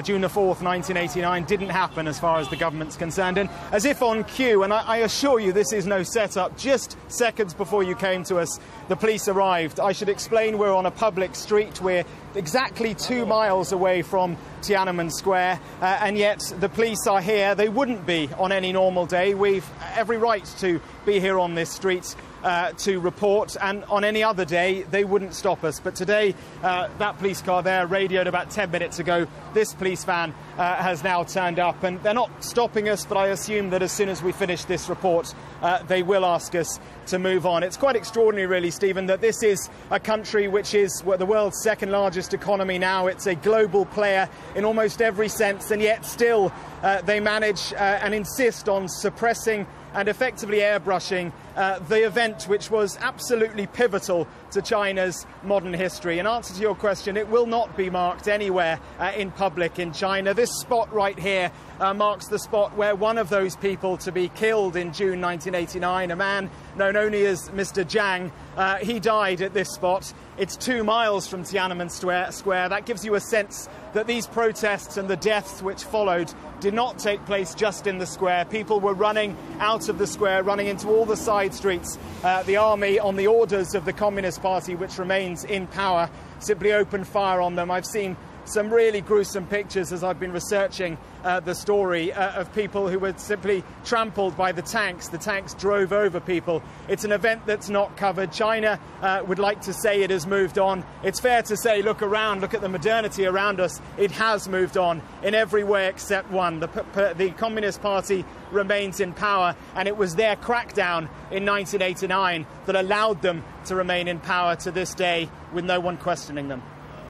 June the 4th, 1989, didn't happen as far as the government's concerned. And as if on cue, and I assure you this is no setup, just seconds before you came to us, the police arrived. I should explain we're on a public street. We're exactly 2 miles away from Tiananmen Square, and yet the police are here. They wouldn't be on any normal day. We've every right to be here on this street to report, and on any other day they wouldn't stop us. But today that police car there radioed about 10 minutes ago. This police van has now turned up, and they're not stopping us, but I assume that as soon as we finish this report they will ask us to move on. It's quite extraordinary really, Stephen, that this is a country which is the world's second largest economy now. It's a global player in almost every sense, and yet still they manage and insist on suppressing and effectively airbrushing the event which was absolutely pivotal to China's modern history. In answer to your question, it will not be marked anywhere in public in China. This spot right here marks the spot where one of those people to be killed in June 1989, a man known only as Mr. Jiang, he died at this spot. It's 2 miles from Tiananmen Square. That gives you a sense that these protests and the deaths which followed did not take place just in the square. People were running out of the square, running into all the side streets. The army, on the orders of the Communist Party, which remains in power, simply opened fire on them. I've seen some really gruesome pictures as I've been researching the story of people who were simply trampled by the tanks. The tanks drove over people. It's an event that's not covered. China would like to say it has moved on. It's fair to say, look around, look at the modernity around us. It has moved on in every way except one. The Communist Party remains in power, and it was their crackdown in 1989 that allowed them to remain in power to this day with no one questioning them.